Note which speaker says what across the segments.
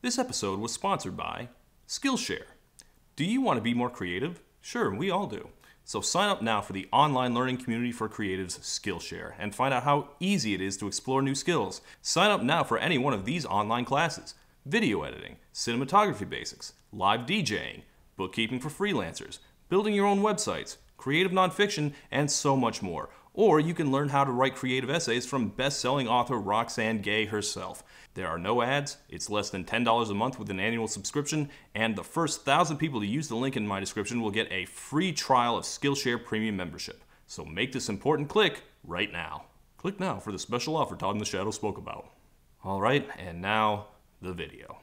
Speaker 1: This episode was sponsored by Skillshare. Do you want to be more creative? Sure, we all do. So sign up now for the online learning community for creatives, Skillshare, and find out how easy it is to explore new skills. Sign up now for any one of these online classes: video editing, cinematography basics, live DJing, bookkeeping for freelancers, building your own websites, creative nonfiction, and so much more. Or you can learn how to write creative essays from best-selling author Roxane Gay herself. There are no ads, it's less than $10 a month with an annual subscription, and the first 1,000 people to use the link in my description will get a free trial of Skillshare Premium membership. So make this important click right now. Click now for the special offer Todd in the Shadow spoke about. Alright, and now, the video.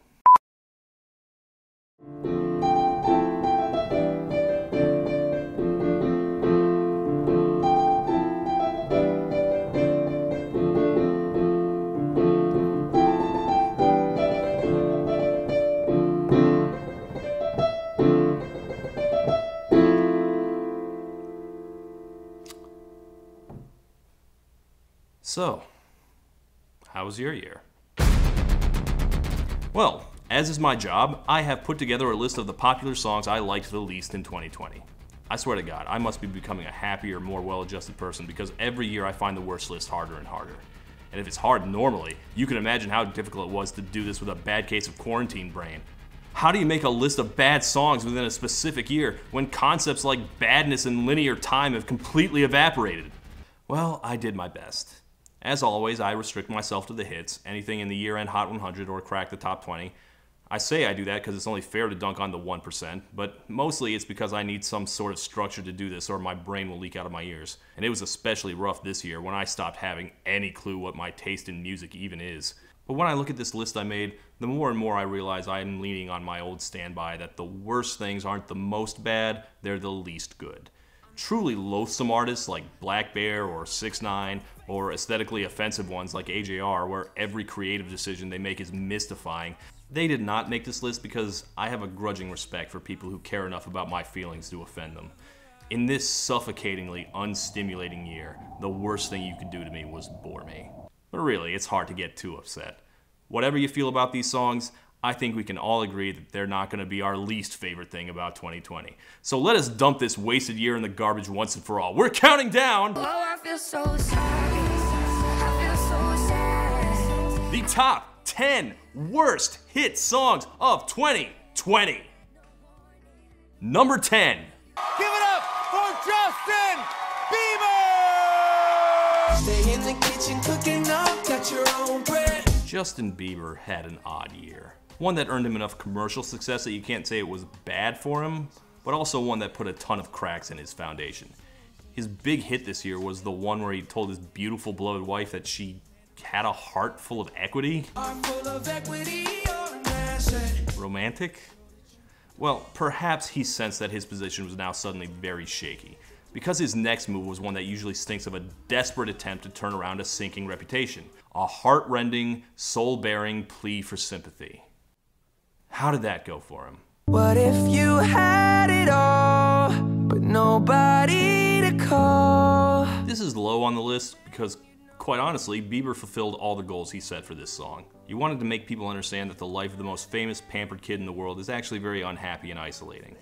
Speaker 1: So, how was your year? Well, as is my job, I have put together a list of the popular songs I liked the least in 2020. I swear to God, I must be becoming a happier, more well-adjusted person because every year I find the worst list harder and harder. And if it's hard normally, you can imagine how difficult it was to do this with a bad case of quarantine brain. How do you make a list of bad songs within a specific year when concepts like badness and linear time have completely evaporated? Well, I did my best. As always, I restrict myself to the hits, anything in the year-end Hot 100 or crack the top 20. I say I do that because it's only fair to dunk on the 1%, but mostly it's because I need some sort of structure to do this or my brain will leak out of my ears. And it was especially rough this year when I stopped having any clue what my taste in music even is. But when I look at this list I made, the more and more I realize I am leaning on my old standby that the worst things aren't the most bad, they're the least good. Truly loathsome artists like Black Bear or 6ix9ine, or aesthetically offensive ones like AJR, where every creative decision they make is mystifying, they did not make this list because I have a grudging respect for people who care enough about my feelings to offend them. In this suffocatingly unstimulating year, the worst thing you could do to me was bore me. But really, it's hard to get too upset. Whatever you feel about these songs, I think we can all agree that they're not going to be our least favorite thing about 2020. So let us dump this wasted year in the garbage once and for all. We're counting down!
Speaker 2: Oh, I feel so sad. I feel so sad.
Speaker 1: The top 10 worst hit songs of 2020. Number 10.
Speaker 3: Give it up for Justin Bieber!
Speaker 2: Stay in the kitchen cooking up, got your own bread.
Speaker 1: Justin Bieber had an odd year. One that earned him enough commercial success that you can't say it was bad for him, but also one that put a ton of cracks in his foundation. His big hit this year was the one where he told his beautiful beloved wife that she had a heart full of equity. Romantic? Well, perhaps he sensed that his position was now suddenly very shaky, because his next move was one that usually stinks of a desperate attempt to turn around a sinking reputation. A heart-rending, soul-bearing plea for sympathy. How did that go for him?
Speaker 2: What if you had it all, but nobody to call?
Speaker 1: This is low on the list because, quite honestly, Bieber fulfilled all the goals he set for this song. He wanted to make people understand that the life of the most famous, pampered kid in the world is actually very unhappy and isolating.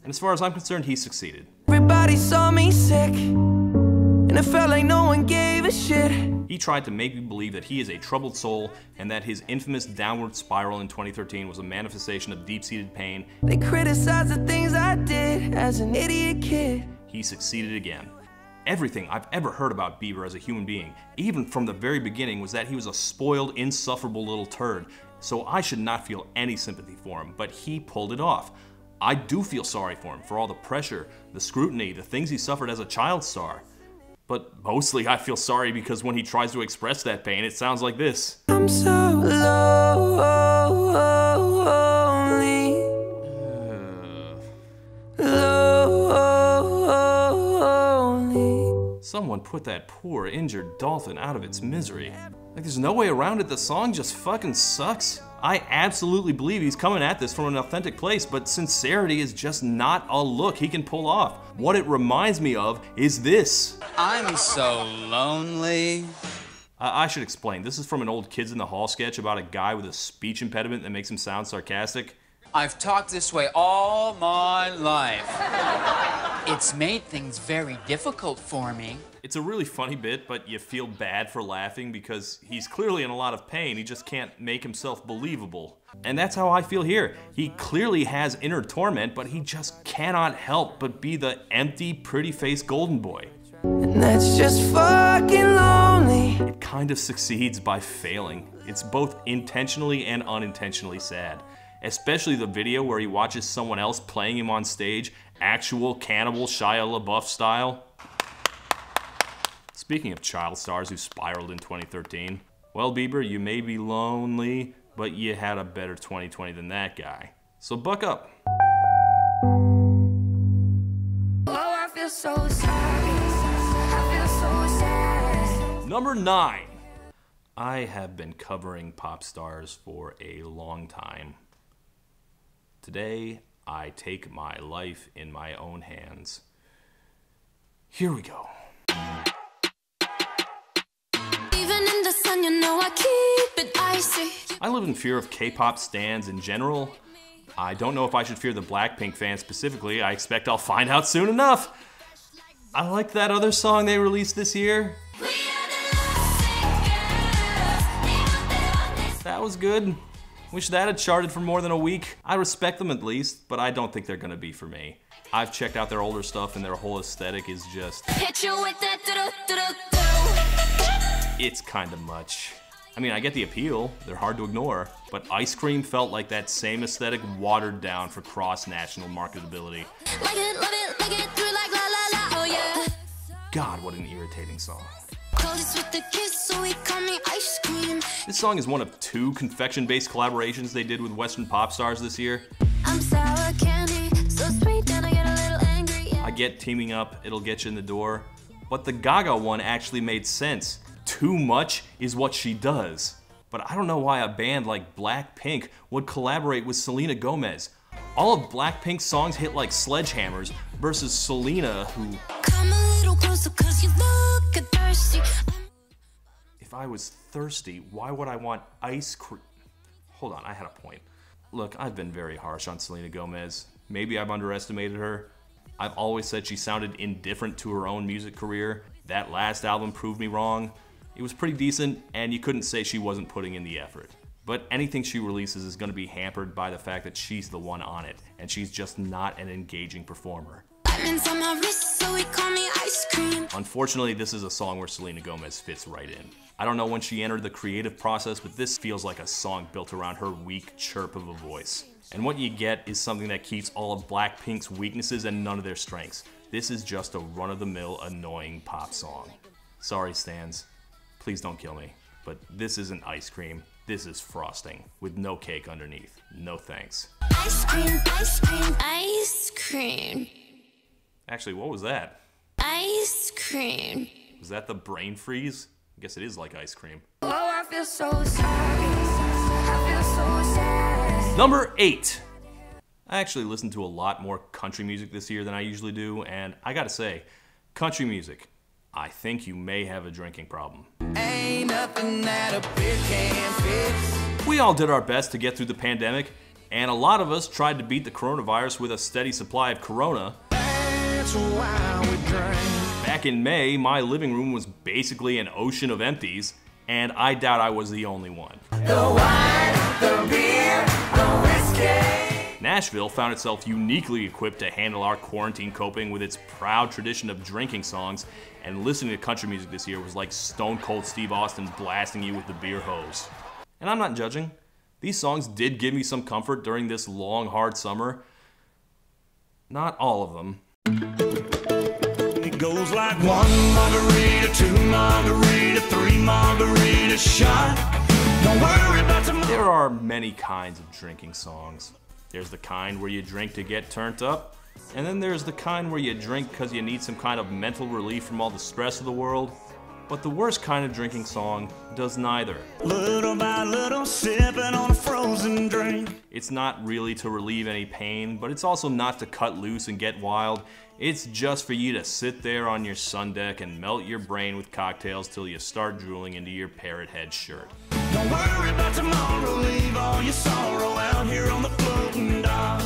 Speaker 1: And as far as I'm concerned, he succeeded.
Speaker 2: Everybody saw me sick, and it felt like no one gave a shit.
Speaker 1: He tried to make me believe that he is a troubled soul and that his infamous downward spiral in 2013 was a manifestation of deep-seated pain.
Speaker 2: They criticized the things I did as an idiot kid.
Speaker 1: He succeeded again. Everything I've ever heard about Bieber as a human being, even from the very beginning, was that he was a spoiled, insufferable little turd. So I should not feel any sympathy for him, but he pulled it off. I do feel sorry for him for all the pressure, the scrutiny, the things he suffered as a child star. But mostly I feel sorry because when he tries to express that pain, it sounds like this.
Speaker 2: I'm so lonely. Lonely.
Speaker 1: Someone put that poor, injured dolphin out of its misery. Like, there's no way around it, the song just fucking sucks. I absolutely believe he's coming at this from an authentic place, but sincerity is just not a look he can pull off. What it reminds me of is this.
Speaker 3: I'm so lonely.
Speaker 1: I should explain. This is from an old Kids in the Hall sketch about a guy with a speech impediment that makes him sound sarcastic.
Speaker 4: I've talked this way all my life. It's made things very difficult for me.
Speaker 1: It's a really funny bit, but you feel bad for laughing because he's clearly in a lot of pain. He just can't make himself believable. And that's how I feel here. He clearly has inner torment, but he just cannot help but be the empty, pretty-faced golden boy.
Speaker 2: And that's just fucking lonely.
Speaker 1: It kind of succeeds by failing. It's both intentionally and unintentionally sad. Especially the video where he watches someone else playing him on stage, actual cannibal Shia LaBeouf style. Speaking of child stars who spiraled in 2013, well, Bieber, you may be lonely, but you had a better 2020 than that guy. So buck up.
Speaker 2: Oh, I feel so sad. I feel so sad.
Speaker 1: Number 9. I have been covering pop stars for a long time. Today, I take my life in my own hands. Here we go.
Speaker 5: Even in the sun, you know I keep it icy.
Speaker 1: I live in fear of K-pop stans in general. I don't know if I should fear the Blackpink fans specifically. I expect I'll find out soon enough. I like that other song they released this year. That was good. Wish that had charted for more than a week. I respect them at least, but I don't think they're gonna be for me. I've checked out their older stuff and their whole aesthetic is just...
Speaker 5: Hit you with that
Speaker 1: It's kind of much. I mean, I get the appeal, they're hard to ignore, but Ice Cream felt like that same aesthetic watered down for cross-national marketability.
Speaker 5: Like it, love it, like it through like la la la, oh yeah.
Speaker 1: God, what an irritating song.
Speaker 5: Coldest with the kiss, so he call me ice cream.
Speaker 1: This song is one of 2 confection-based collaborations they did with Western pop stars this year.
Speaker 5: I'm sour candy, so sweet, then I get a little angry. Yeah.
Speaker 1: I get teaming up, it'll get you in the door, but the Gaga one actually made sense. Too much is what she does. But I don't know why a band like Blackpink would collaborate with Selena Gomez. All of Blackpink's songs hit like sledgehammers versus Selena, who...
Speaker 5: Come a little closer, cause you look thirsty.
Speaker 1: If I was thirsty, why would I want ice cream? Hold on, I had a point. Look, I've been very harsh on Selena Gomez. Maybe I've underestimated her. I've always said she sounded indifferent to her own music career. That last album proved me wrong. It was pretty decent, and you couldn't say she wasn't putting in the effort. But anything she releases is going to be hampered by the fact that she's the one on it, and she's just not an engaging performer.
Speaker 5: Diamonds on my wrist, so he call me ice cream.
Speaker 1: Unfortunately, this is a song where Selena Gomez fits right in. I don't know when she entered the creative process, but this feels like a song built around her weak chirp of a voice. And what you get is something that keeps all of Blackpink's weaknesses and none of their strengths. This is just a run-of-the-mill annoying pop song. Sorry, stans. Please don't kill me. But this isn't ice cream. This is frosting with no cake underneath. No thanks.
Speaker 5: Ice cream, ice cream, ice cream.
Speaker 1: Actually, what was that?
Speaker 5: Ice cream.
Speaker 1: Was that the brain freeze? I guess it is like ice cream.
Speaker 2: Oh, I feel so sad. I feel so sad.
Speaker 1: Number 8. I actually listened to a lot more country music this year than I usually do, and I gotta say, country music, I think you may have a drinking problem.
Speaker 2: Ain't nothing that a beer can't fix.
Speaker 1: We all did our best to get through the pandemic, and a lot of us tried to beat the coronavirus with a steady supply of Corona.
Speaker 2: That's why we drink.
Speaker 1: Back in May, my living room was basically an ocean of empties, and I doubt I was the only one.
Speaker 2: The wine, the beer, the whiskey.
Speaker 1: Nashville found itself uniquely equipped to handle our quarantine coping with its proud tradition of drinking songs, and listening to country music this year was like Stone Cold Steve Austin blasting you with the beer hose. And I'm not judging. These songs did give me some comfort during this long, hard summer. Not all of them.
Speaker 6: It goes like 1 margarita, 2 margarita, 3 margarita shot. Don't worry about tomorrow.
Speaker 1: There are many kinds of drinking songs. There's the kind where you drink to get turned up, and then there's the kind where you drink because you need some kind of mental relief from all the stress of the world. But the worst kind of drinking song does neither.
Speaker 6: Little by little, sipping on a frozen drink.
Speaker 1: It's not really to relieve any pain, but it's also not to cut loose and get wild. It's just for you to sit there on your sun deck and melt your brain with cocktails till you start drooling into your parrot head shirt.
Speaker 6: Don't worry about tomorrow, leave all your sorrow out here on the floating dock.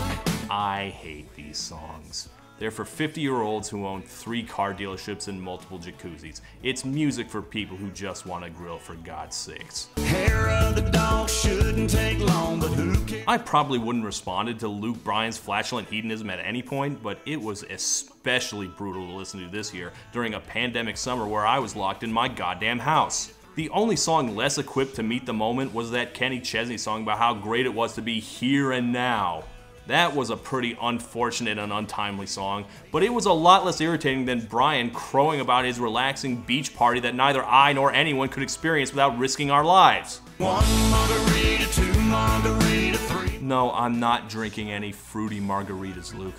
Speaker 1: I hate these songs. They're for 50-year-olds who own 3 car dealerships and multiple jacuzzis. It's music for people who just want to grill, for God's sakes.
Speaker 6: Hair of the dog shouldn't take long, but who cares?
Speaker 1: I probably wouldn't have responded to Luke Bryan's flatulent hedonism at any point, but it was especially brutal to listen to this year during a pandemic summer where I was locked in my goddamn house. The only song less equipped to meet the moment was that Kenny Chesney song about how great it was to be here and now. That was a pretty unfortunate and untimely song, but it was a lot less irritating than Bryan crowing about his relaxing beach party that neither I nor anyone could experience without risking our lives.
Speaker 6: 1 margarita, 2 margarita, 3.
Speaker 1: No, I'm not drinking any fruity margaritas, Luke.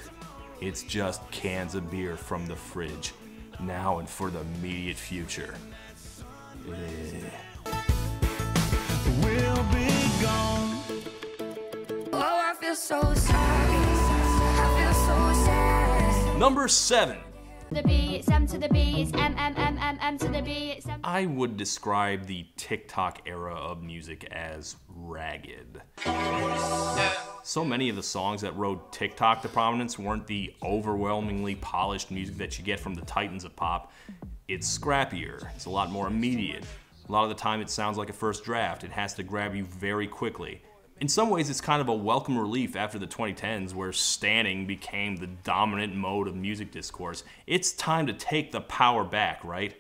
Speaker 1: It's just cans of beer from the fridge, now and for the immediate future.
Speaker 6: We'll be gone.
Speaker 5: Oh, I feel so sad. I feel so sad.
Speaker 1: Number 7.
Speaker 7: The B, it's M to the B, it's M to the B, it's M.
Speaker 1: I would describe the TikTok era of music as ragged. So many of the songs that rode TikTok to prominence weren't the overwhelmingly polished music that you get from the titans of pop. It's scrappier, it's a lot more immediate. A lot of the time it sounds like a first draft. It has to grab you very quickly. In some ways, it's kind of a welcome relief after the 2010s where standing became the dominant mode of music discourse. It's time to take the power back, right?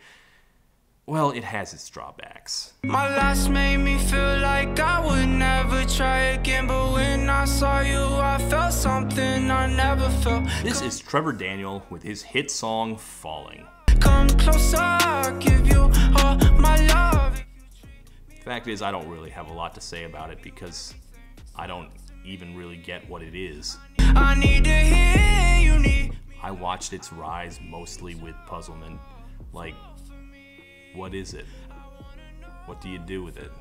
Speaker 1: Well, it has its drawbacks.
Speaker 2: My last made me feel like I would never try again, but when I saw you, I felt something I never felt.
Speaker 1: This is Trevor Daniel with his hit song, Falling.
Speaker 2: Come closer, I'll give you all my love.
Speaker 1: Fact is, I don't really have a lot to say about it because I don't even really get what it is.
Speaker 2: I need to hear you need.
Speaker 1: I watched its rise mostly with puzzlement. Like, what is it? What do you do with it?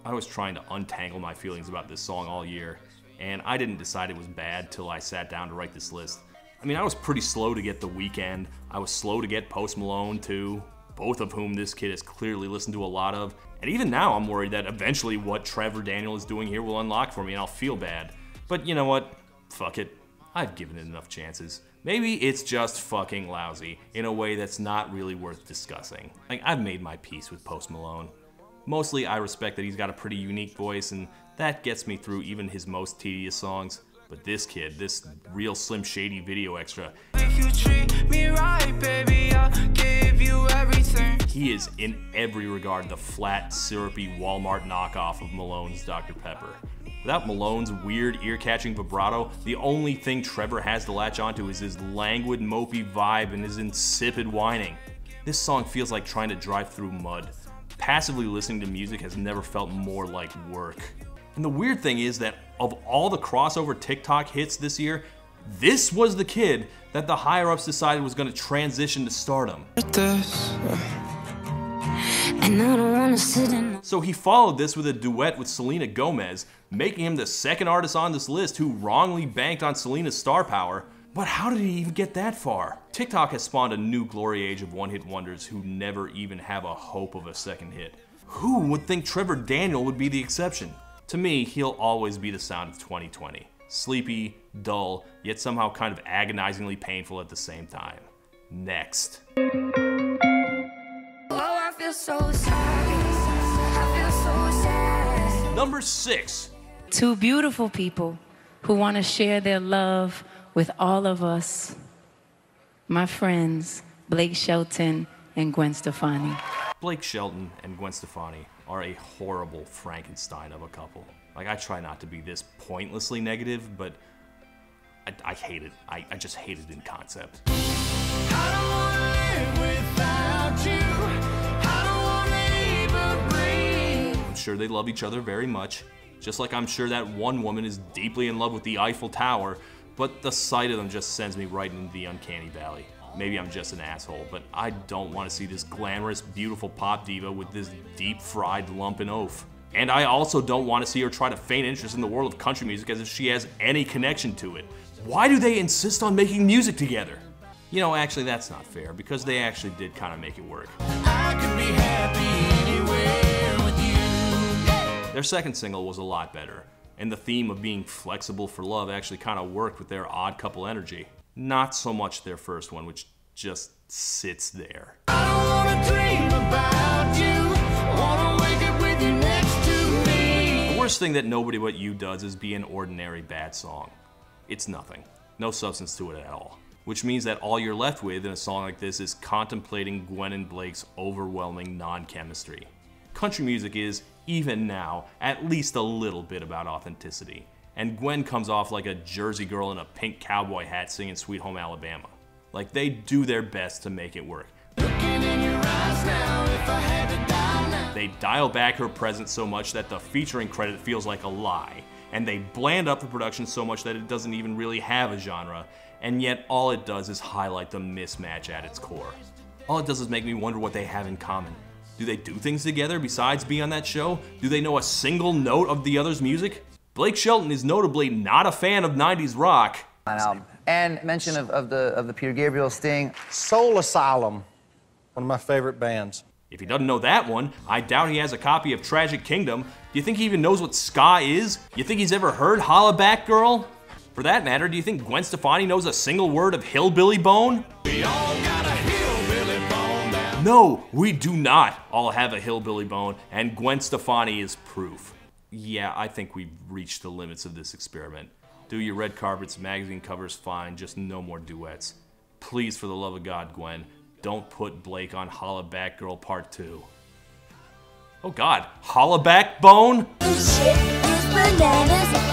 Speaker 1: I was trying to untangle my feelings about this song all year, and I didn't decide it was bad till I sat down to write this list. I mean, I was pretty slow to get The Weeknd. I was slow to get Post Malone too, both of whom this kid has clearly listened to a lot of. And even now I'm worried that eventually what Trevor Daniel is doing here will unlock for me and I'll feel bad. But you know what? Fuck it. I've given it enough chances. Maybe it's just fucking lousy in a way that's not really worth discussing. Like, I've made my peace with Post Malone. Mostly I respect that he's got a pretty unique voice and that gets me through even his most tedious songs. But this kid, this real Slim Shady video extra,
Speaker 2: If you treat me right, baby, I'll give you everything.
Speaker 1: he is in every regard the flat, syrupy Walmart knockoff of Malone's Dr. Pepper. Without Malone's weird, ear-catching vibrato, the only thing Trevor has to latch onto is his languid, mopey vibe and his insipid whining. This song feels like trying to drive through mud. Passively listening to music has never felt more like work. And the weird thing is that of all the crossover TikTok hits this year, this was the kid that the higher-ups decided was going to transition to stardom.
Speaker 5: And I don't wanna sit in.
Speaker 1: So he followed this with a duet with Selena Gomez, making him the second artist on this list who wrongly banked on Selena's star power. But how did he even get that far? TikTok has spawned a new glory age of one-hit wonders who never even have a hope of a second hit. Who would think Trevor Daniel would be the exception? To me, he'll always be the sound of 2020. Sleepy, dull, yet somehow kind of agonizingly painful at the same time. Next.
Speaker 5: Oh, I feel so sad. I feel so sad.
Speaker 1: Number 6.
Speaker 8: Two beautiful people who want to share their love with all of us. My friends, Blake Shelton and Gwen Stefani.
Speaker 1: Blake Shelton and Gwen Stefani are a horrible Frankenstein of a couple. Like, I try not to be this pointlessly negative, but I hate it. I just hate it in concept.
Speaker 6: I don't wanna live without you. I don't wanna even breathe.
Speaker 1: I'm sure they love each other very much, just like I'm sure that one woman is deeply in love with the Eiffel Tower, but the sight of them just sends me right into the uncanny valley. Maybe I'm just an asshole, but I don't want to see this glamorous, beautiful pop diva with this deep-fried lump in oaf. And I also don't want to see her try to feign interest in the world of country music as if she has any connection to it. Why do they insist on making music together? You know, actually that's not fair, because they actually did kind of make it work.
Speaker 6: I could be happy anywhere with you.
Speaker 1: Their second single was a lot better, and the theme of being flexible for love actually kind of worked with their odd couple energy. Not so much their first one, which just sits there.
Speaker 6: I don't wanna dream about you. Wanna wake up with you next to me.
Speaker 1: The worst thing that Nobody But You does is be an ordinary bad song. It's nothing. No substance to it at all. Which means that all you're left with in a song like this is contemplating Gwen and Blake's overwhelming non-chemistry. Country music is, even now, at least a little bit about authenticity. And Gwen comes off like a Jersey girl in a pink cowboy hat singing Sweet Home Alabama. Like, they do their best to make it work.
Speaker 6: Looking in your eyes now, if I had to die now.
Speaker 1: They dial back her presence so much that the featuring credit feels like a lie. And they bland up the production so much that it doesn't even really have a genre. And yet all it does is highlight the mismatch at its core. All it does is make me wonder what they have in common. Do they do things together besides be on that show? Do they know a single note of the other's music? Blake Shelton is notably not a fan of 90s rock.
Speaker 9: And mention of the Peter Gabriel Sting.
Speaker 10: Soul Asylum, one of my favorite bands.
Speaker 1: If he doesn't know that one, I doubt he has a copy of Tragic Kingdom. Do you think he even knows what ska is? You think he's ever heard Holla Back Girl? For that matter, do you think Gwen Stefani knows a single word of Hillbilly Bone?
Speaker 6: We all got a hillbilly bone down.
Speaker 1: No, we do not all have a hillbilly bone, and Gwen Stefani is proof. Yeah, I think we've reached the limits of this experiment. Do your red carpets, magazine covers, fine, just no more duets. Please, for the love of God, Gwen, don't put Blake on Holla Back Girl Part 2. Oh God, Holla Back Bone?
Speaker 5: This shit is bananas.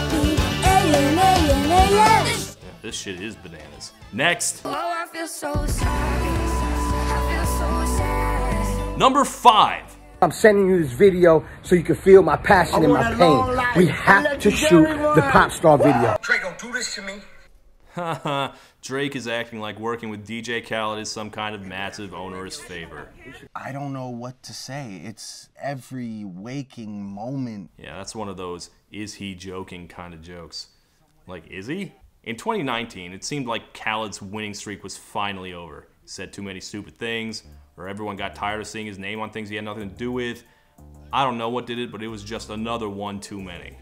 Speaker 1: Yeah, this shit is bananas. Next.
Speaker 5: Oh, I feel so sorry. I feel so sad.
Speaker 1: Number 5.
Speaker 11: I'm sending you this video so you can feel my passion and my pain. We have to shoot the pop star video.
Speaker 3: Trey, don't do this to me.
Speaker 1: Haha, Drake is acting like working with DJ Khaled is some kind of massive onerous favor.
Speaker 12: I don't know what to say. It's every waking moment.
Speaker 1: Yeah, that's one of those is he joking kind of jokes. Like, is he? In 2019, it seemed like Khaled's winning streak was finally over. He said too many stupid things, or everyone got tired of seeing his name on things he had nothing to do with. I don't know what did it, but it was just another one too many.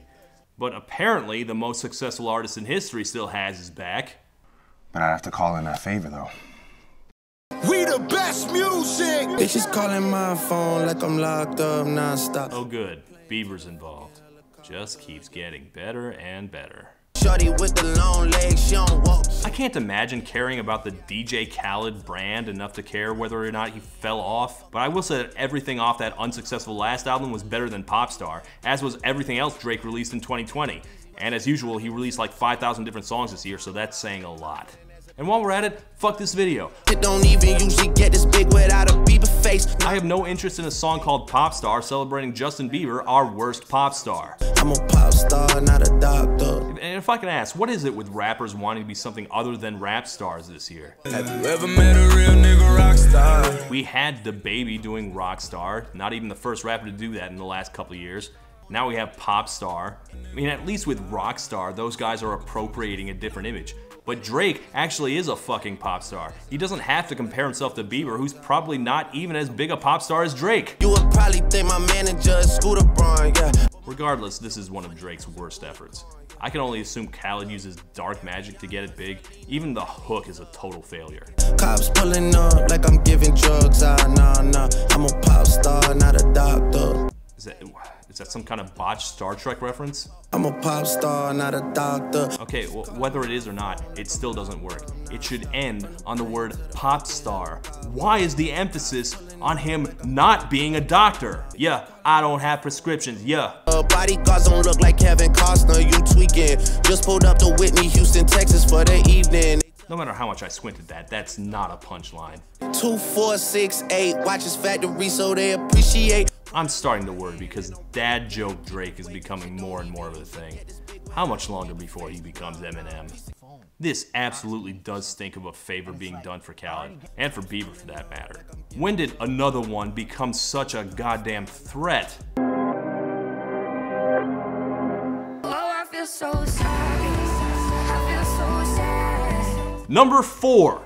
Speaker 1: But apparently, the most successful artist in history still has his back.
Speaker 12: But I have to call in that favor, though.
Speaker 3: We the best music.
Speaker 2: Bitches calling my phone like I'm locked up nonstop.
Speaker 1: Oh good, Bieber's involved. Just keeps getting better and better.
Speaker 2: Shorty with the long legs, she don't walk.
Speaker 1: I can't imagine caring about the DJ Khaled brand enough to care whether or not he fell off, but I will say that everything off that unsuccessful last album was better than Popstar, as was everything else Drake released in 2020. And as usual, he released like 5,000 different songs this year, so that's saying a lot. And while we're at it, fuck this video.
Speaker 2: It don't even usually get this big without a Bieber face.
Speaker 1: I have no interest in a song called Popstar celebrating Justin Bieber, our worst pop star.
Speaker 2: I'm a pop star, not a doctor.
Speaker 1: And if I can ask, what is it with rappers wanting to be something other than rap stars this year?
Speaker 2: Have you ever met a real nigga rock star?
Speaker 1: We had DaBaby doing Rockstar, not even the first rapper to do that in the last couple of years. Now we have Popstar. I mean, at least with Rockstar, those guys are appropriating a different image. But Drake actually is a fucking pop star. He doesn't have to compare himself to Bieber, who's probably not even as big a pop star as Drake.
Speaker 2: You would probably think my manager is Scooter Braun, yeah.
Speaker 1: Regardless, this is one of Drake's worst efforts. I can only assume Khaled uses dark magic to get it big. Even the hook is a total failure.
Speaker 2: Cops pulling up like I'm giving drugs, nah. I'm a pop star, not a doctor.
Speaker 1: Is that some kind of botched Star Trek reference?
Speaker 2: I'm a pop star, not a doctor.
Speaker 1: Okay, well, whether it is or not, it still doesn't work. It should end on the word pop star. Why is the emphasis on him not being a doctor? Yeah, I don't have prescriptions, yeah.
Speaker 2: Bodyguards don't look like Kevin Costner, you tweaking. Just pulled up to Whitney, Houston, Texas for the evening.
Speaker 1: No matter how much I squint at that, that's not a punchline.
Speaker 2: 2, 4, 6, 8, watch his factory so they appreciate.
Speaker 1: I'm starting to worry because dad joke Drake is becoming more and more of a thing. How much longer before he becomes Eminem? This absolutely does stink of a favor being done for Khaled, and for Bieber for that matter. When did another one become such a goddamn threat?
Speaker 5: Oh, I feel so sorry. I feel so sad.
Speaker 1: Number 4.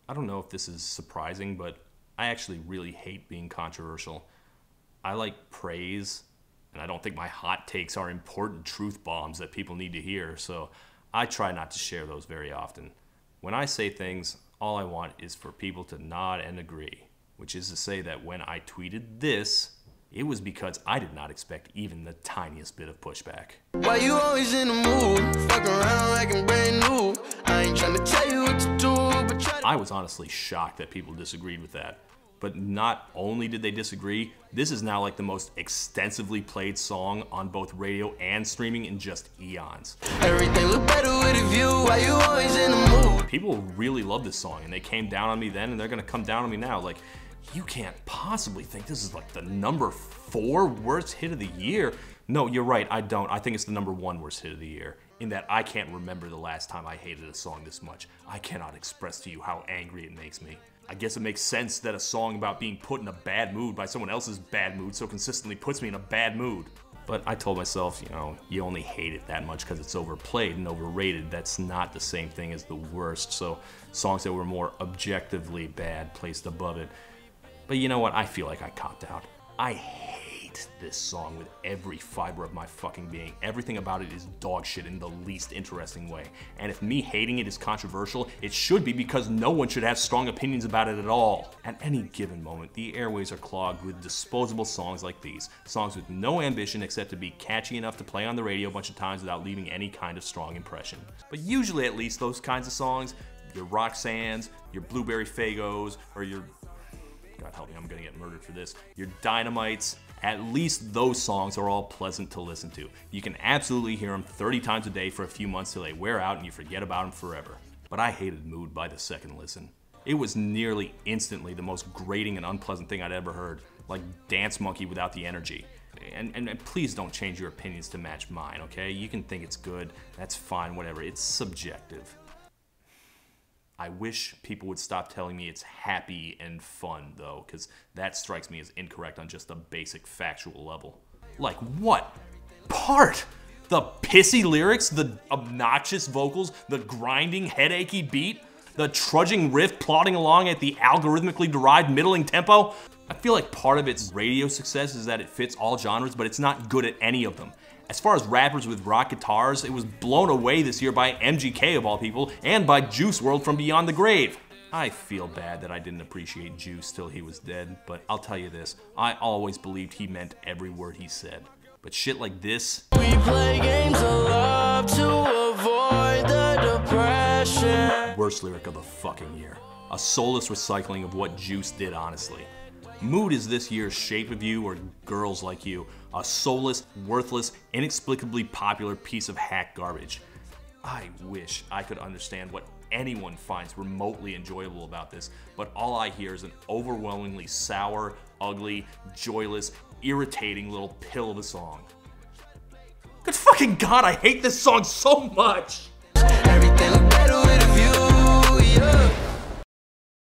Speaker 1: I don't know if this is surprising, but I actually really hate being controversial. I like praise, and I don't think my hot takes are important truth bombs that people need to hear, so I try not to share those very often. When I say things, all I want is for people to nod and agree, which is to say that when I tweeted this, it was because I did not expect even the tiniest bit of pushback.
Speaker 2: Why you always in the mood? Fuck around like I'm brand new. I ain't trying to tell you what to do, but try to...
Speaker 1: I was honestly shocked that people disagreed with that. But not only did they disagree, this is now like the most extensively played song on both radio and streaming in just eons.
Speaker 2: Everything look better with a view. Why you always in the mood?
Speaker 1: People really love this song, and they came down on me then, and they're gonna come down on me now. Like, you can't possibly think this is like the number 4 worst hit of the year. No, you're right, I don't. I think it's the number 1 worst hit of the year, in that I can't remember the last time I hated a song this much. I cannot express to you how angry it makes me. I guess it makes sense that a song about being put in a bad mood by someone else's bad mood so consistently puts me in a bad mood. But I told myself, you know, you only hate it that much because it's overplayed and overrated. That's not the same thing as the worst. So songs that were more objectively bad placed above it. But you know what? I feel like I copped out. I hate this song with every fiber of my fucking being. Everything about it is dog shit in the least interesting way. And if me hating it is controversial, it should be because no one should have strong opinions about it at all. At any given moment, the airways are clogged with disposable songs like these. Songs with no ambition except to be catchy enough to play on the radio a bunch of times without leaving any kind of strong impression. But usually at least those kinds of songs, your Roxannes, your Blueberry Fagos, or your... God help me, I'm gonna get murdered for this. Your Dynamites, at least those songs are all pleasant to listen to. You can absolutely hear them 30 times a day for a few months till they wear out and you forget about them forever. But I hated Mood by the second listen. It was nearly instantly the most grating and unpleasant thing I'd ever heard, like Dance Monkey without the energy. And please don't change your opinions to match mine, okay? You can think it's good, that's fine, whatever, it's subjective. I wish people would stop telling me it's happy and fun, though, because that strikes me as incorrect on just a basic factual level. Like what part? The pissy lyrics, the obnoxious vocals, the grinding, headachy beat, the trudging riff plodding along at the algorithmically derived middling tempo? I feel like part of its radio success is that it fits all genres, but it's not good at any of them. As far as rappers with rock guitars, it was blown away this year by MGK of all people, and by Juice WRLD from Beyond the Grave. I feel bad that I didn't appreciate Juice till he was dead, but I'll tell you this, I always believed he meant every word he said. But shit like this...
Speaker 2: We play games of love to avoid the depression.
Speaker 1: Worst lyric of the fucking year. A soulless recycling of what Juice did, honestly. Mood is this year's Shape of You or Girls Like You, a soulless, worthless, inexplicably popular piece of hack garbage. I wish I could understand what anyone finds remotely enjoyable about this, but all I hear is an overwhelmingly sour, ugly, joyless, irritating little pill of a song. Good fucking God, I hate this song so much!
Speaker 2: Everything look better with a view, yeah.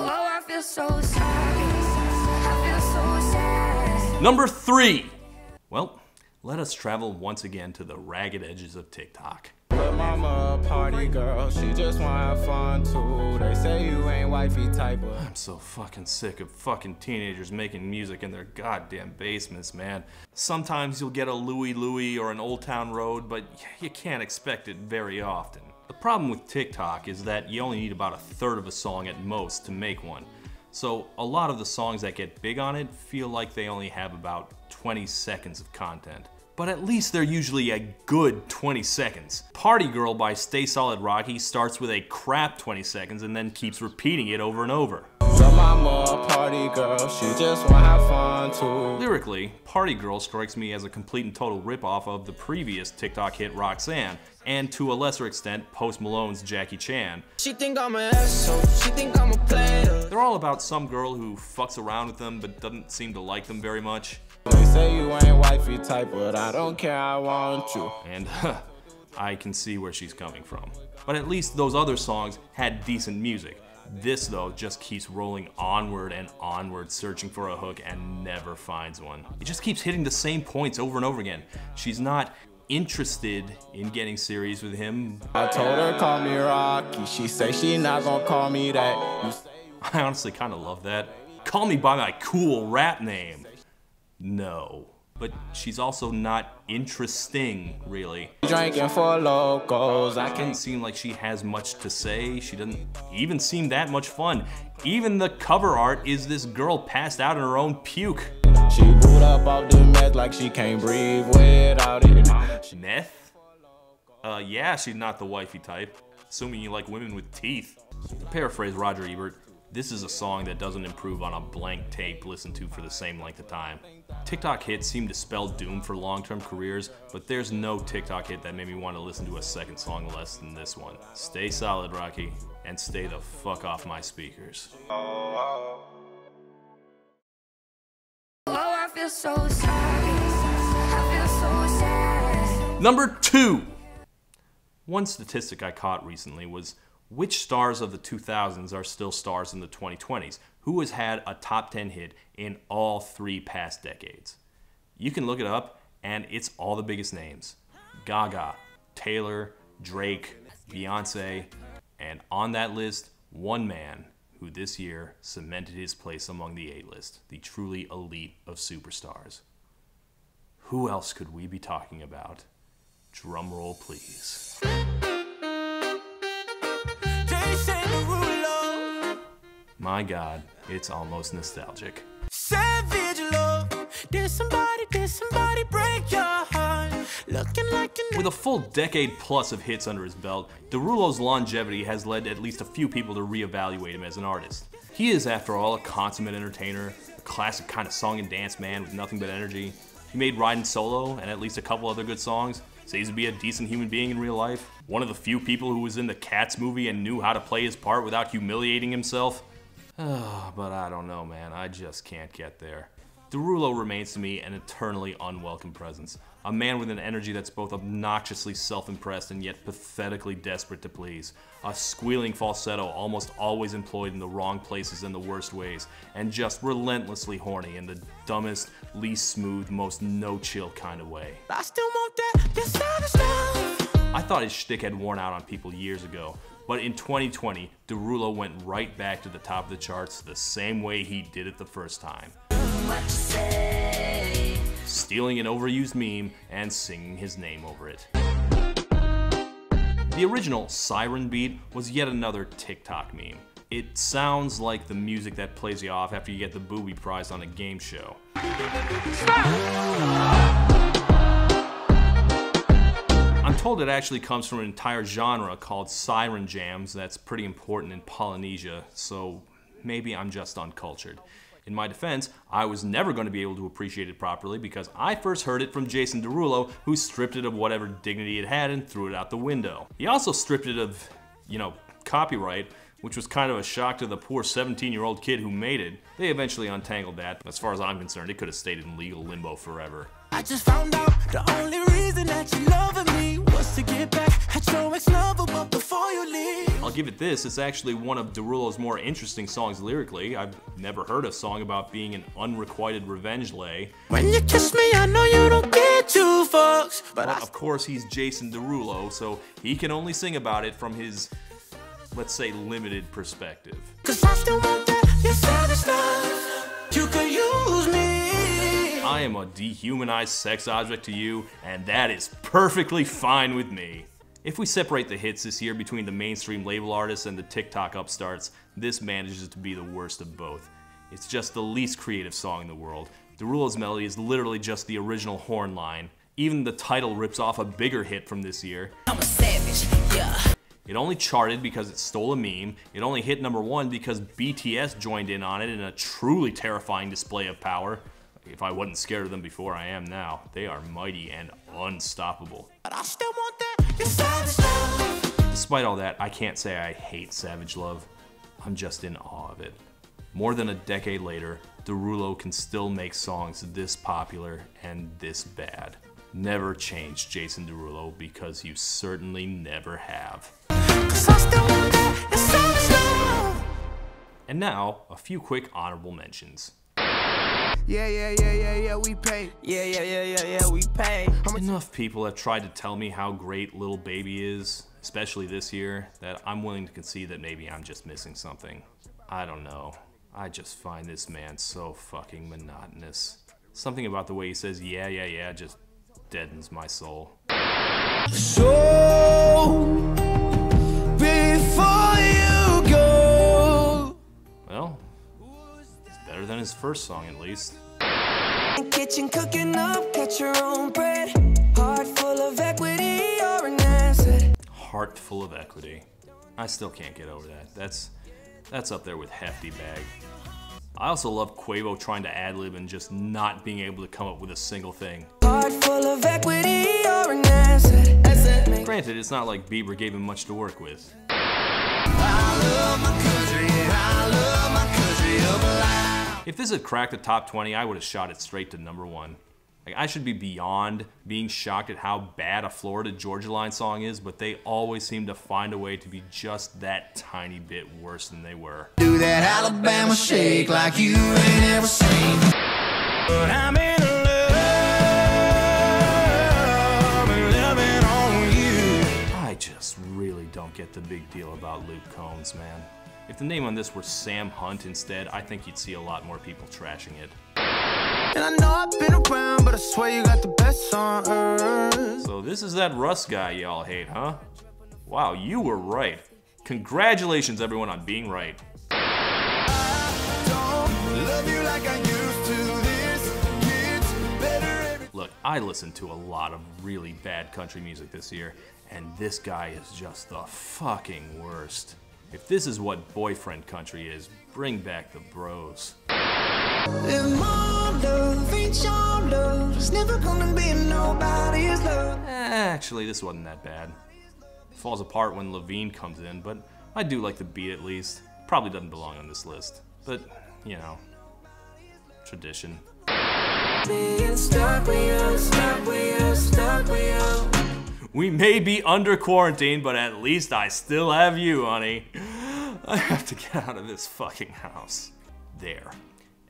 Speaker 5: Oh, I feel so sad. I feel so sad.
Speaker 1: Number 3. Well, let us travel once again to the ragged edges of TikTok.
Speaker 13: But mama a party girl, she just wanna have fun too. They say you ain't wifey type of...
Speaker 1: I'm so fucking sick of fucking teenagers making music in their goddamn basements, man. Sometimes you'll get a Louie Louie or an Old Town Road, but you can't expect it very often. The problem with TikTok is that you only need about a third of a song at most to make one. So a lot of the songs that get big on it feel like they only have about 20 seconds of content. But at least they're usually a good 20 seconds. Party Girl by Stay Solid Rocky starts with a crap 20 seconds and then keeps repeating it over and over.
Speaker 13: So mama a party girl, she just wanna have fun too.
Speaker 1: Lyrically, Party Girl strikes me as a complete and total ripoff of the previous TikTok hit Roxanne, and to a lesser extent, Post Malone's Jackie Chan.
Speaker 2: She think I'm an asshole, she think I'm a player.
Speaker 1: They're all about some girl who fucks around with them but doesn't seem to like them very much.
Speaker 13: They say you ain't wifey type, but I don't care, I want you.
Speaker 1: And I can see where she's coming from. But at least those other songs had decent music. This, though, just keeps rolling onward and onward, searching for a hook and never finds one. It just keeps hitting the same points over and over again. She's not interested in getting serious with him.
Speaker 13: I told her call me Rocky, she say she not gonna call me that.
Speaker 1: I honestly kind of love that. Call me by my cool rap name. No. But she's also not interesting, really.
Speaker 13: Drinking for locals.
Speaker 1: It doesn't seem like she has much to say. She doesn't even seem that much fun. Even the cover art is this girl passed out in her own puke.
Speaker 13: She boot up off the meth like she can't breathe without it.
Speaker 1: Meth? Yeah, she's not the wifey type. Assuming you like women with teeth. To paraphrase Roger Ebert, this is a song that doesn't improve on a blank tape listened to for the same length of time. TikTok hits seem to spell doom for long-term careers, but there's no TikTok hit that made me want to listen to a second song less than this one. Stay solid, Rocky, and stay the fuck off my speakers.
Speaker 5: Oh, I feel so sad. I feel so sad.
Speaker 1: Number 2. One statistic I caught recently was which stars of the 2000s are still stars in the 2020s? Who has had a top 10 hit in all 3 past decades? You can look it up, and it's all the biggest names. Gaga, Taylor, Drake, Beyonce, and on that list, one man who this year cemented his place among the A-list, the truly elite of superstars. Who else could we be talking about? Drum roll, please. My God, it's almost nostalgic.
Speaker 2: Savage love. Did somebody break your heart? Looking like
Speaker 1: With a full decade plus of hits under his belt, Derulo's longevity has led at least a few people to reevaluate him as an artist. He is, after all, a consummate entertainer, a classic kind of song and dance man with nothing but energy. He made Riding Solo and at least a couple other good songs. Seems to be a decent human being in real life. One of the few people who was in the Cats movie and knew how to play his part without humiliating himself. But I don't know, man. I just can't get there. Derulo remains to me an eternally unwelcome presence. A man with an energy that's both obnoxiously self-impressed and yet pathetically desperate to please. A squealing falsetto almost always employed in the wrong places and the worst ways. And just relentlessly horny in the dumbest, least smooth, most no-chill kind of way.
Speaker 2: I still want that, your savage love.
Speaker 1: I thought his shtick had worn out on people years ago. But in 2020, Derulo went right back to the top of the charts the same way he did it the first time. Stealing an overused meme and singing his name over it. The original Siren beat was yet another TikTok meme. It sounds like the music that plays you off after you get the booby prize on a game show. I'm told it actually comes from an entire genre called siren jams that's pretty important in Polynesia, so maybe I'm just uncultured. In my defense, I was never going to be able to appreciate it properly because I first heard it from Jason Derulo, who stripped it of whatever dignity it had and threw it out the window. He also stripped it of, copyright, which was kind of a shock to the poor 17-year-old kid who made it. They eventually untangled that. As far as I'm concerned, it could have stayed in legal limbo forever.
Speaker 2: I just found out the only reason that you loving me was to get back at your ex-lover, but before you leave.
Speaker 1: I'll give it this, it's actually one of Derulo's more interesting songs lyrically. I've never heard a song about being an unrequited revenge lay.
Speaker 2: When you kiss me, I know you don't get two fucks, but
Speaker 1: of course he's Jason Derulo, so he can only sing about it from his, let's say, limited perspective.
Speaker 2: 'Cause I still want that, your savage love. You could use me.
Speaker 1: I am a dehumanized sex object to you, and that is perfectly fine with me. If we separate the hits this year between the mainstream label artists and the TikTok upstarts, this manages to be the worst of both. It's just the least creative song in the world. Derulo's melody is literally just the original horn line. Even the title rips off a bigger hit from this year.
Speaker 2: I'm a savage, yeah.
Speaker 1: It only charted because it stole a meme. It only hit #1 because BTS joined in on it in a truly terrifying display of power. If I wasn't scared of them before, I am now. They are mighty and unstoppable.
Speaker 2: But I still want that, your savage love.
Speaker 1: Despite all that, I can't say I hate Savage Love. I'm just in awe of it. More than a decade later, Derulo can still make songs this popular and this bad. Never change, Jason Derulo, because you certainly never have.
Speaker 2: 'Cause I still want that, your savage love.
Speaker 1: And now, a few quick honorable mentions.
Speaker 2: Yeah, we pay. Yeah, we pay.
Speaker 1: Enough people have tried to tell me how great Lil Baby is, especially this year, that I'm willing to concede that maybe I'm just missing something. I don't know. I just find this man so fucking monotonous. Something about the way he says yeah, yeah, yeah just deadens my soul.
Speaker 2: So, before you go.
Speaker 1: Well, it's better than his first song at least.
Speaker 2: Kitchen cooking up, get your own bread. Heart full of equity, you're an asset.
Speaker 1: Heart full of equity. I still can't get over that. That's up there with Hefty Bag. I also love Quavo trying to ad-lib and just not being able to come up with a single thing.
Speaker 2: Heart full of equity, you're an asset.
Speaker 1: Granted, it's not like Bieber gave him much to work with.
Speaker 2: I love my country, I love my country of life.
Speaker 1: If this had cracked the top 20, I would have shot it straight to #1. Like, I should be beyond being shocked at how bad a Florida Georgia Line song is, but they always seem to find a way to be just that tiny bit worse than they were.
Speaker 2: Do that Alabama shake like you ain't ever seen. But I'm in love and loving on you.
Speaker 1: I just really don't get the big deal about Luke Combs, man. If the name on this were Sam Hunt instead, I think you'd see a lot more people trashing it.
Speaker 2: And I know I've been around, but I swear you got the best on earth.
Speaker 1: So this is that Russ guy y'all hate, huh? Wow, you were right. Congratulations, everyone, on being right. Look, I listened to a lot of really bad country music this year, and this guy is just the fucking worst. If this is what boyfriend country is, bring back the bros. Actually, this wasn't that bad. It falls apart when Levine comes in, but I do like the beat at least. Probably doesn't belong on this list, but, you know, tradition. We may be under quarantine, but at least I still have you, honey. I have to get out of this fucking house. There.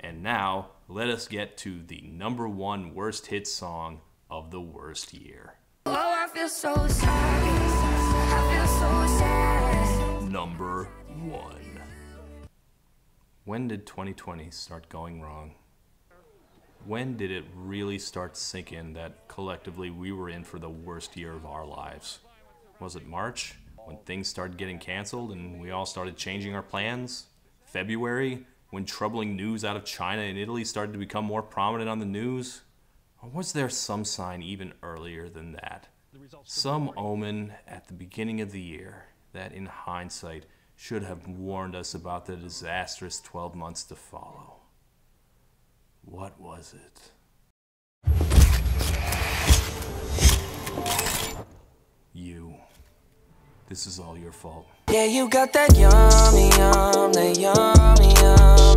Speaker 1: And now, let us get to the #1 worst hit song of the worst year.
Speaker 5: Oh, I feel so sad. I feel so sad.
Speaker 1: #1. When did 2020 start going wrong? When did it really start to sink in that collectively we were in for the worst year of our lives? Was it March, when things started getting canceled and we all started changing our plans? February, when troubling news out of China and Italy started to become more prominent on the news? Or was there some sign even earlier than that? Some omen at the beginning of the year that, in hindsight, should have warned us about the disastrous 12 months to follow. What was it? You. This is all your fault.
Speaker 2: Yeah, you got that yummy, that yummy,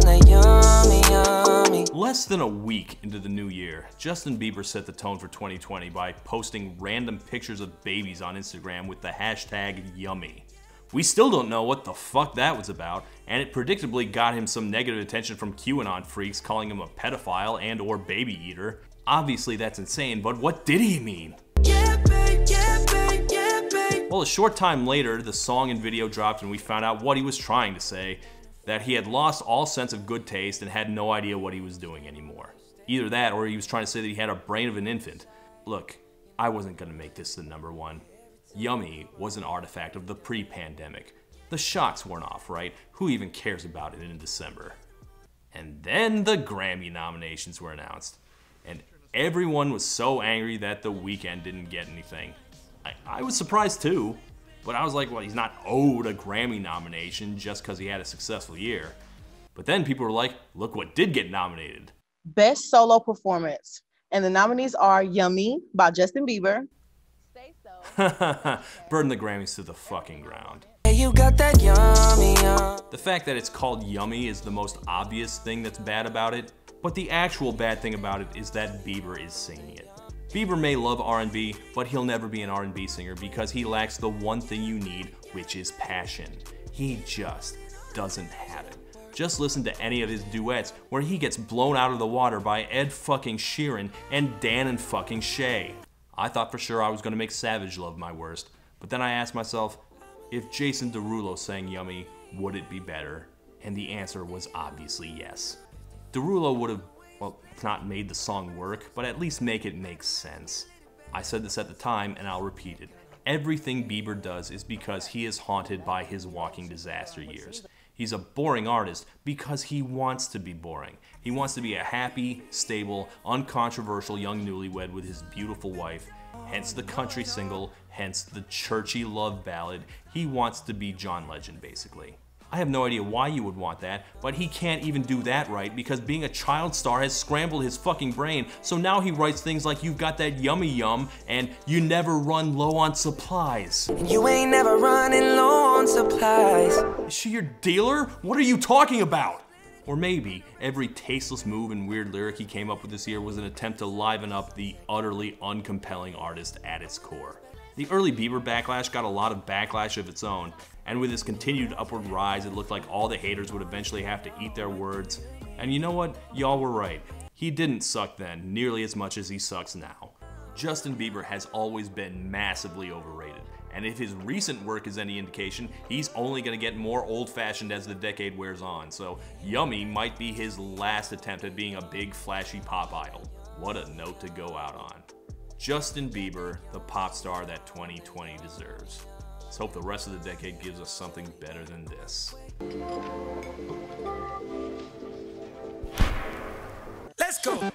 Speaker 2: that yummy, yummy.
Speaker 1: Less than a week into the new year, Justin Bieber set the tone for 2020 by posting random pictures of babies on Instagram with the hashtag yummy. We still don't know what the fuck that was about, and it predictably got him some negative attention from QAnon freaks calling him a pedophile and or baby eater. Obviously that's insane, but what did he mean?
Speaker 2: Yeah, babe, yeah, babe, yeah, babe.
Speaker 1: Well, a short time later, the song and video dropped and we found out what he was trying to say, that he had lost all sense of good taste and had no idea what he was doing anymore. Either that or he was trying to say that he had a brain of an infant. Look, I wasn't gonna make this the #1. Yummy was an artifact of the pre-pandemic. The shocks weren't off, right? Who even cares about it in December? And then the Grammy nominations were announced. And everyone was so angry that The Weeknd didn't get anything. I was surprised too, but I was like, well, he's not owed a Grammy nomination just because he had a successful year. But then people were like, look what did get nominated.
Speaker 14: Best Solo Performance. And the nominees are Yummy by Justin Bieber.
Speaker 1: Burn the Grammys to the fucking ground.
Speaker 2: You got that yummy,
Speaker 1: The fact that it's called Yummy is the most obvious thing that's bad about it, but the actual bad thing about it is that Bieber is singing it. Bieber may love R&B, but he'll never be an R&B singer because he lacks the one thing you need, which is passion. He just doesn't have it. Just listen to any of his duets where he gets blown out of the water by Ed fucking Sheeran and Dan and fucking Shay. I thought for sure I was gonna make Savage Love my worst, but then I asked myself, if Jason Derulo sang Yummy, would it be better? And the answer was obviously yes. Derulo would have, well, not made the song work, but at least make it make sense. I said this at the time, and I'll repeat it. Everything Bieber does is because he is haunted by his walking disaster years. He's a boring artist because he wants to be boring. He wants to be a happy, stable, uncontroversial young newlywed with his beautiful wife, hence the country single, hence the churchy love ballad. He wants to be John Legend, basically. I have no idea why you would want that, but he can't even do that right because being a child star has scrambled his fucking brain, so now he writes things like "You've got that yummy yum" and "You never run low on supplies."
Speaker 2: You ain't never running low on supplies.
Speaker 1: Is she your dealer? What are you talking about? Or maybe every tasteless move and weird lyric he came up with this year was an attempt to liven up the utterly uncompelling artist at its core. The early Bieber backlash got a lot of backlash of its own, and with his continued upward rise, it looked like all the haters would eventually have to eat their words. And you know what? Y'all were right. He didn't suck then nearly as much as he sucks now. Justin Bieber has always been massively overrated, and if his recent work is any indication, he's only gonna get more old-fashioned as the decade wears on, so Yummy might be his last attempt at being a big flashy pop idol. What a note to go out on. Justin Bieber, the pop star that 2020 deserves. Let's hope the rest of the decade gives us something better than this.
Speaker 2: Let's go.